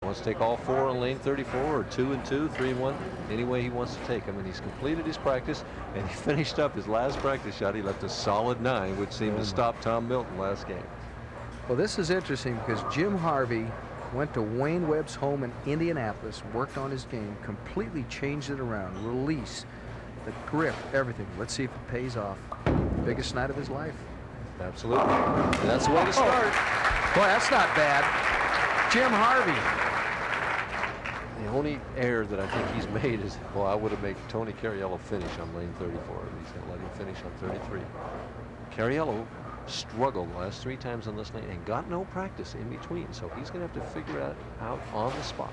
Wants to take all 4 on lane 34, or 2 and 2, 3 and 1, any way he wants to take them. And he's completed his practice, and he finished up his last practice shot. He left a solid 9, which seemed to stop Tom Milton last game. Well, this is interesting because Jim Harvey went to Wayne Webb's home in Indianapolis, worked on his game, completely changed it around, release, the grip, everything. Let's see if it pays off. Biggest night of his life. Absolutely. And that's the way to start. Boy, that's not bad. Jim Harvey. The only error that I think he's made is, well, I would have made Tony-Cariello finish on lane 34. He's going to let him finish on 33. Cariello struggled the last 3 times on this lane and got no practice in between, so he's going to have to figure it out on the spot.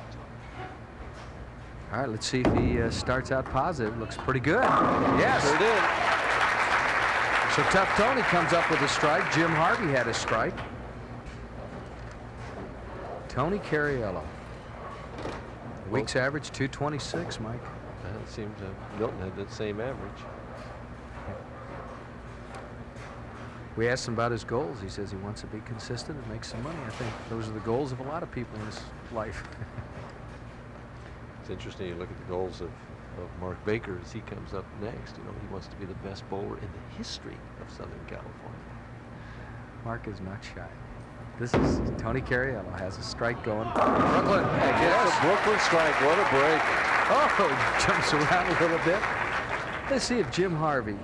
All right, let's see if he starts out positive. Looks pretty good. Yes. Sure did. So Tough Tony comes up with a strike. Jim Harvey had a strike. Tony-Cariello. Week's average 226, Mike. It seems Milton had that same average. We asked him about his goals. He says he wants to be consistent and make some money. I think those are the goals of a lot of people in his life. It's interesting, you look at the goals of Mark Baker as he comes up next. You know, he wants to be the best bowler in the history of Southern California. Mark is not shy. This is Tony-Cariello has a strike going. Brooklyn. Yes. A Brooklyn strike. What a break. Oh, jumps around a little bit. Let's see if Jim Harvey,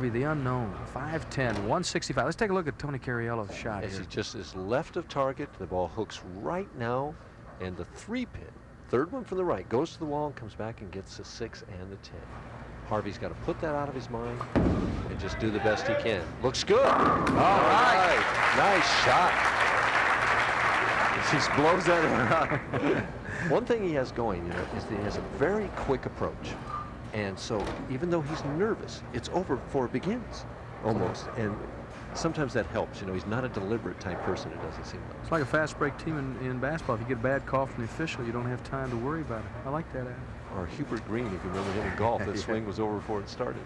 the unknown, 5'10", 165. Let's take a look at Tony-Cariello's shot As here. he just is left of target. The ball hooks right now, and the 3-pin, third one from the right, goes to the wall and comes back and gets the 6 and the 10. Harvey's got to put that out of his mind and just do the best he can. Looks good. All right. Nice shot. He just blows that around. One thing he has going, you know, is that he has a very quick approach. And so even though he's nervous, it's over before it begins, almost. And sometimes that helps. You know, he's not a deliberate type person, it doesn't seem like. It's like a fast break team in basketball. If you get a bad call from the official, you don't have time to worry about it. I like that. Or Hubert Green, if you remember him in golf, that swing was over before it started.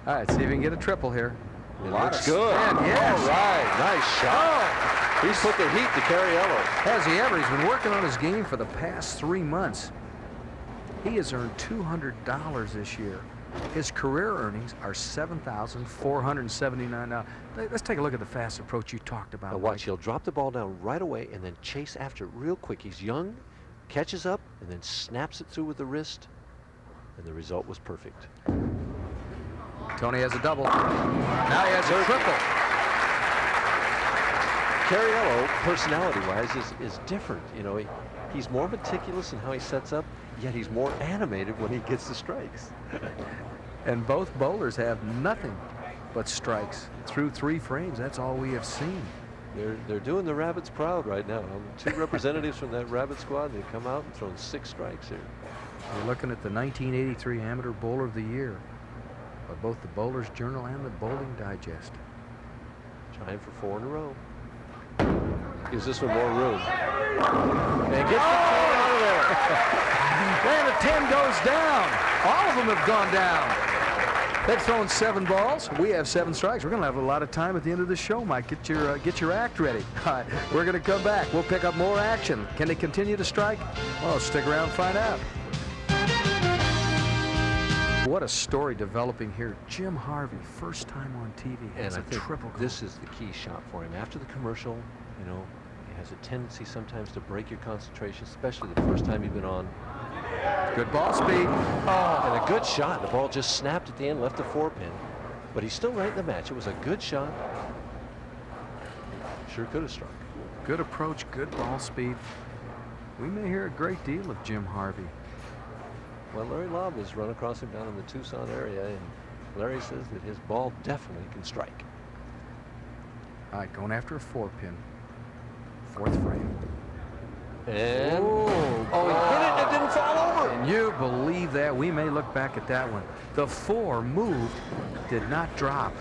All right, see if we can get a triple here. It looks good. Yes. All right, nice shot. He's put the heat to Cariello. Has he ever? He's been working on his game for the past 3 months. He has earned $200 this year. His career earnings are $7,479. Now, let's take a look at the fast approach you talked about. Now watch, he'll drop the ball down right away and then chase after it real quick. He's young, catches up, and then snaps it through with the wrist, and the result was perfect. Tony has a double. Now he has a triple. Cariello, personality-wise, is different. You know, he's more meticulous in how he sets up, yet he's more animated when he gets the strikes. And both bowlers have nothing but strikes through 3 frames. That's all we have seen. They're doing the Rabbits proud right now. 2 representatives from that Rabbit squad, they come out and thrown 6 strikes here. We're looking at the 1983 Amateur Bowler of the Year by both the Bowler's Journal and the Bowling Digest. Trying for 4 in a row. Gives this one more room. And gets the 10 out of there. And the 10 goes down. All of them have gone down. They've thrown 7 balls. We have 7 strikes. We're going to have a lot of time at the end of the show, Mike. Get your act ready. All right, we're going to come back. We'll pick up more action. Can they continue to strike? Well, stick around and find out. What a story developing here. Jim Harvey, first time on TV, has and a I think triple goal. This is the key shot for him. After the commercial, you know, he has a tendency sometimes to break your concentration, especially the first time you've been on. Good ball speed. Oh, and a good shot. The ball just snapped at the end, left the 4-pin. But he's still right in the match. It was a good shot. Sure could have struck. Good approach, good ball speed. We may hear a great deal of Jim Harvey. Well, Larry Lobb has run across him down in the Tucson area, and Larry says that his ball definitely can strike. All right, going after a 4-pin. 4th frame. And he hit it and it didn't fall over. And you believe that? We may look back at that one. The 4 moved, did not drop.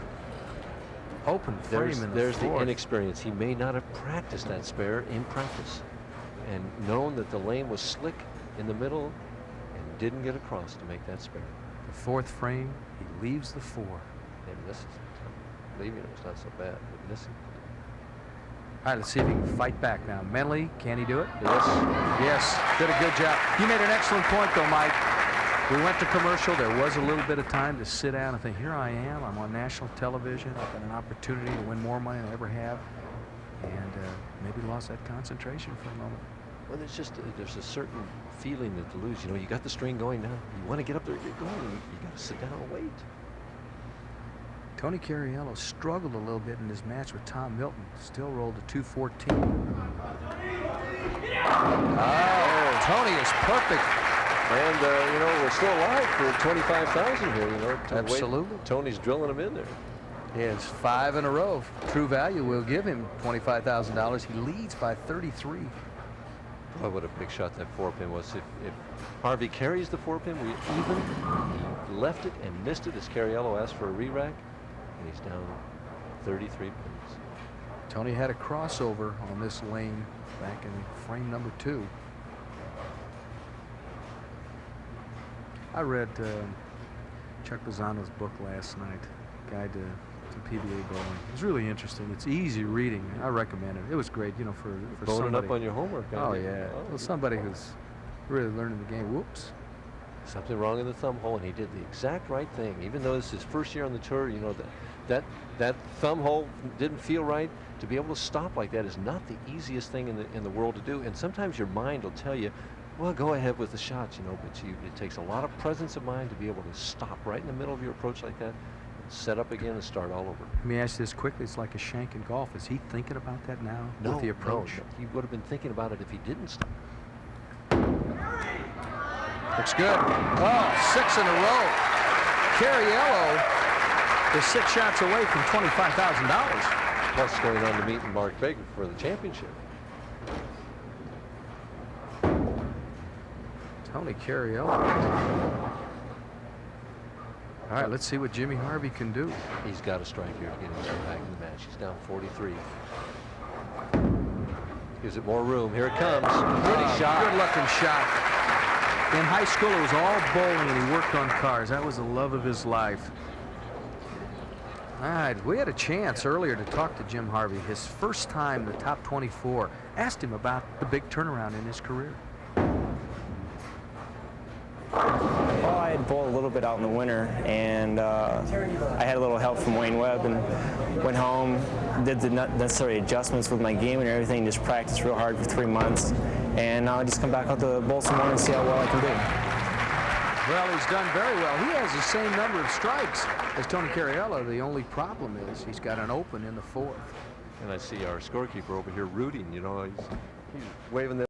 Open frame in the There's the 4th. inexperience. He may not have practiced that spare in practice and known that the lane was slick in the middle and didn't get across to make that spare. The 4th frame, he leaves the 4. And misses. Leaving it was not so bad, but missing. All right, let's see if he can fight back now. Mentally, can he do it? Yes. Yes, did a good job. You made an excellent point, though, Mike. We went to commercial. There was a little bit of time to sit down and think, here I am. I'm on national television. I've got an opportunity to win more money than I ever have. And maybe lost that concentration for a moment. Well, there's a certain feeling that to lose. You know, you got the string going now. You want to get up there, get going. You got to sit down and wait. Tony-Cariello struggled a little bit in his match with Tom Milton. Still rolled a 214. Oh, Tony is perfect. And, you know, we're still alive for 25,000 here, you know. Absolutely. Tony's drilling him in there. Yes, 5 in a row. True Value will give him $25,000. He leads by 33. Boy, what a big shot that 4-pin was. If Harvey carries the 4-pin, we even. He left it and missed it as Cariello asked for a re-rack. And he's down 33 pins. Tony had a crossover on this lane back in frame number 2. I read Chuck Bazzano's book last night, Guide to PBA Bowling. It was really interesting. It's easy reading. I recommend it. It was great, you know, for Boning somebody. up on your homework. Oh, yeah. Well, somebody who's really learning the game. Whoops. Something wrong in the thumb hole, and he did the exact right thing. Even though this is his first year on the tour, you know, that thumb hole didn't feel right. To be able to stop like that is not the easiest thing in the world to do. And sometimes your mind will tell you, well, go ahead with the shots, you know, but it takes a lot of presence of mind to be able to stop right in the middle of your approach like that, set up again and start all over. Let me ask you this quickly. It's like a shank in golf. Is he thinking about that now with the approach? No. He would have been thinking about it if he didn't stop. Looks good. Oh, 6 in a row. Cariello is 6 shots away from $25,000. Plus going on to meet Mark Baker for the championship. Tony-Cariello. All right, let's see what Jimmy Harvey can do. He's got a strike here to get himself back in the match. He's down 43. Gives it more room. Here it comes. Pretty shot. Good looking shot. In high school, it was all bowling, and he worked on cars. That was the love of his life. All right, we had a chance earlier to talk to Jim Harvey. His first time in the top 24. Asked him about the big turnaround in his career. Well, I had bowled a little bit out in the winter, and I had a little help from Wayne Webb, and went home, did the necessary adjustments with my game and everything, just practiced real hard for 3 months, and now I just come back out to bowl some more and see how well I can do. Well, he's done very well. He has the same number of strikes as Tony-Cariello. The only problem is he's got an open in the 4th. And I see our scorekeeper over here rooting, you know, he's waving that.